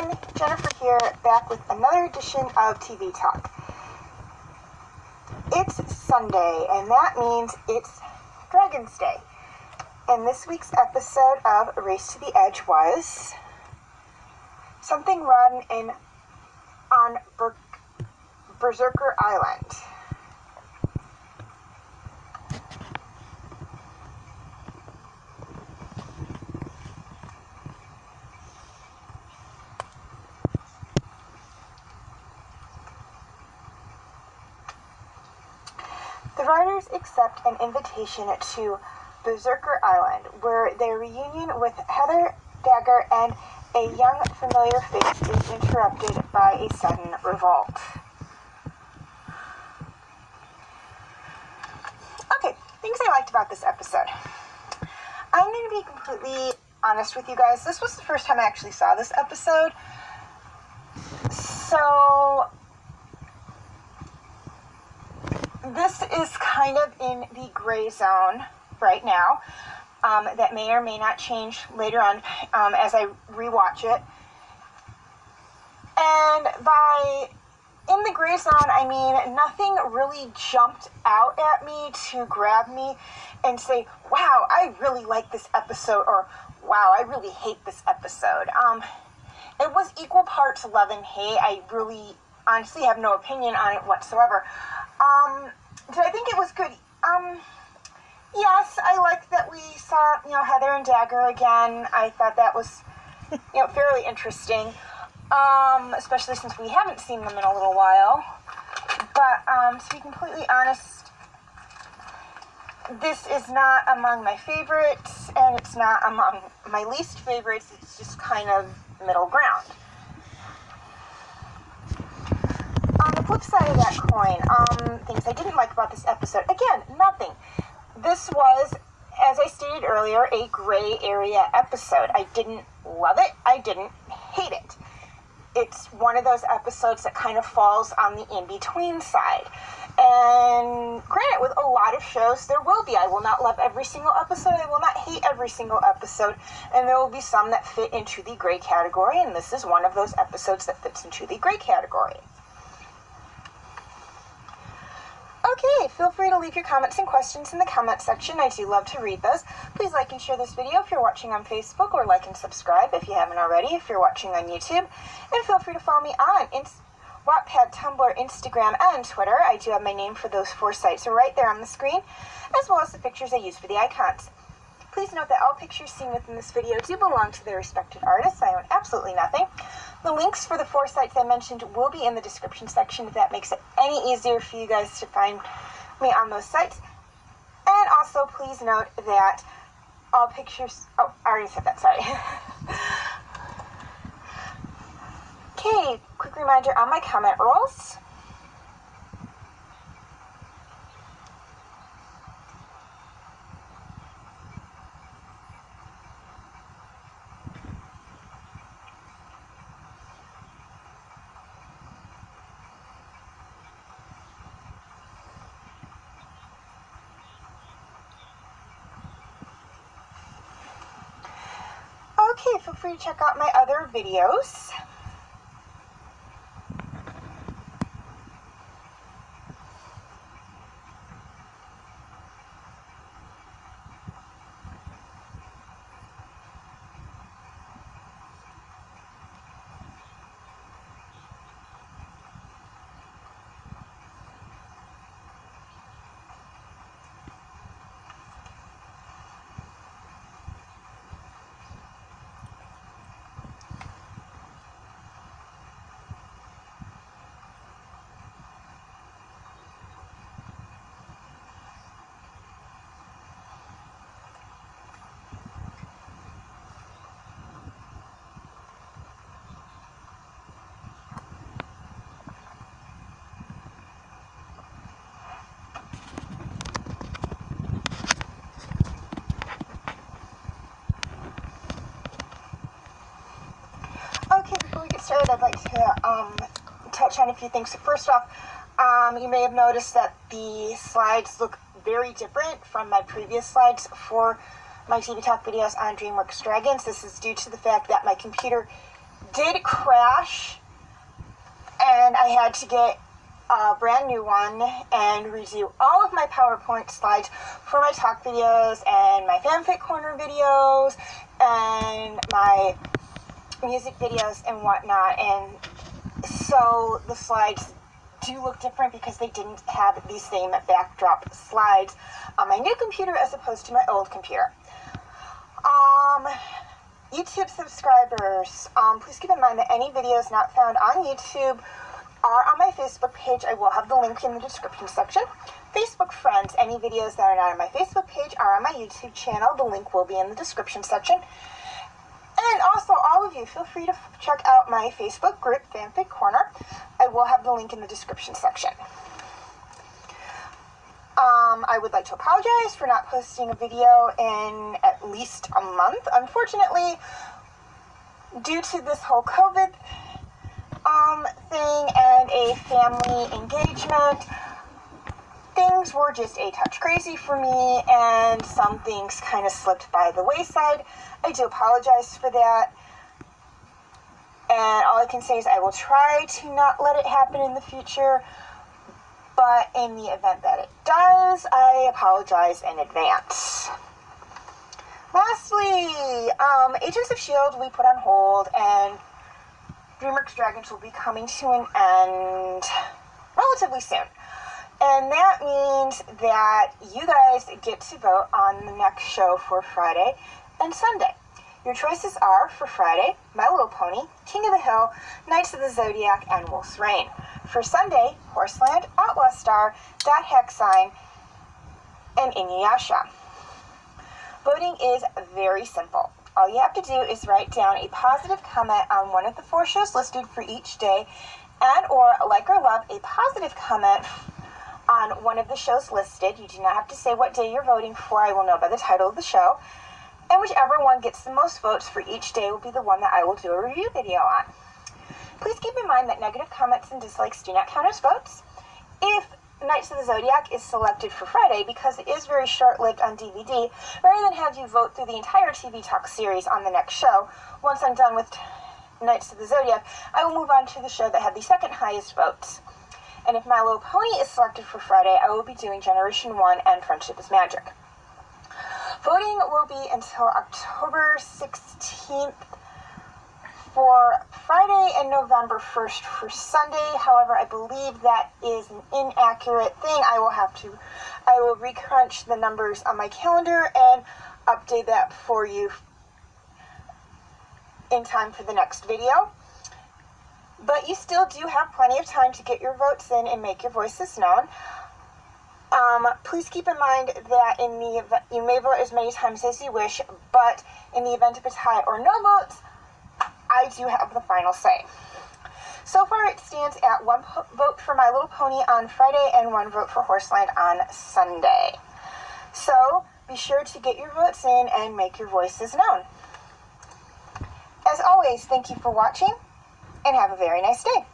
everyone, Jennifer here, back with another edition of TV Talk. It's Sunday, and that means it's Dragon's Day. And this week's episode of Race to the Edge was something run on Berserker Island. The writers accept an invitation to Berserker Island, where their reunion with Heather, Dagger, and a young familiar face is interrupted by a sudden revolt. Okay, things I liked about this episode. I'm going to be completely honest with you guys. This was the first time I actually saw this episode. So this is kind of in the gray zone right now. That may or may not change later on as I rewatch it. And by in the gray zone, I mean nothing really jumped out at me to grab me and say, wow, I really like this episode, or wow, I really hate this episode. It was equal parts love and hate. I really honestly have no opinion on it whatsoever. Did I think it was good? Yes, I liked that we saw, Heather and Dagger again. I thought that was, fairly interesting, especially since we haven't seen them in a little while. But, to be completely honest, this is not among my favorites, and it's not among my least favorites. It's just kind of middle ground. On the flip side of that coin, things I didn't like about this episode, again, nothing. This was, as I stated earlier, a gray area episode. I didn't love it. I didn't hate it. It's one of those episodes that kind of falls on the in-between side. And granted, with a lot of shows, there will be. I will not love every single episode. I will not hate every single episode. And there will be some that fit into the gray category. And this is one of those episodes that fits into the gray category. Okay, feel free to leave your comments and questions in the comment section. I do love to read those. Please like and share this video if you're watching on Facebook, or like and subscribe if you haven't already if you're watching on YouTube. And feel free to follow me on Wattpad, Tumblr, Instagram, and Twitter. I do have my name for those 4 sites right there on the screen, as well as the pictures I use for the icons. Please note that all pictures seen within this video do belong to their respective artists. I own absolutely nothing. The links for the 4 sites I mentioned will be in the description section if that makes it any easier for you guys to find me on those sites. And also, please note that all pictures... Oh, I already said that, sorry. Okay, quick reminder on my comment rules. Okay, feel free to check out my other videos. Started, I'd like to touch on a few things. So first off, you may have noticed that the slides look very different from my previous slides for my TV Talk videos on DreamWorks Dragons. This is due to the fact that my computer did crash, and I had to get a brand new one and redo all of my PowerPoint slides for my talk videos and my Fanfic Corner videos and my music videos and whatnot. And so the slides do look different because they didn't have the same backdrop slides on my new computer as opposed to my old computer. YouTube subscribers, please keep in mind that any videos not found on YouTube are on my Facebook page. I will have the link in the description section. Facebook friends, any videos that are not on my Facebook page are on my YouTube channel. The link will be in the description section. And also, all of you, feel free to check out my Facebook group, Fanfic Corner. I will have the link in the description section. I would like to apologize for not posting a video in at least a month. Unfortunately, due to this whole COVID thing and a family engagement, things were just a touch crazy for me, and some things kind of slipped by the wayside. I do apologize for that, and all I can say is I will try to not let it happen in the future, but in the event that it does, I apologize in advance. Lastly, Agents of S.H.I.E.L.D. we put on hold, and DreamWorks Dragons will be coming to an end relatively soon. And that means that you guys get to vote on the next show for Friday and Sunday. Your choices are, for Friday, My Little Pony, King of the Hill, Knights of the Zodiac, and Wolf's Reign. For Sunday, Horseland, Outlaw Star, Dot Hack Sign, and Inuyasha. Voting is very simple. All you have to do is write down a positive comment on one of the 4 shows listed for each day, and or like or love a positive comment on one of the shows listed. You do not have to say what day you're voting for. I will know by the title of the show. And whichever one gets the most votes for each day will be the one that I will do a review video on. Please keep in mind that negative comments and dislikes do not count as votes. If Knights of the Zodiac is selected for Friday, because it is very short-lived on DVD, rather than have you vote through the entire TV Talk series on the next show, once I'm done with Knights of the Zodiac, I will move on to the show that had the second highest votes. And if My Little Pony is selected for Friday, I will be doing Generation 1 and Friendship is Magic. Voting will be until October 16th for Friday and November 1st for Sunday. However, I believe that is an inaccurate thing. I will recrunch the numbers on my calendar and update that for you in time for the next video. But you still do have plenty of time to get your votes in and make your voices known. Please keep in mind that in the event, you may vote as many times as you wish, but in the event of a tie or no votes, I do have the final say. So far it stands at 1 vote for My Little Pony on Friday and 1 vote for Horseland on Sunday. So be sure to get your votes in and make your voices known. As always, thank you for watching, and have a very nice day.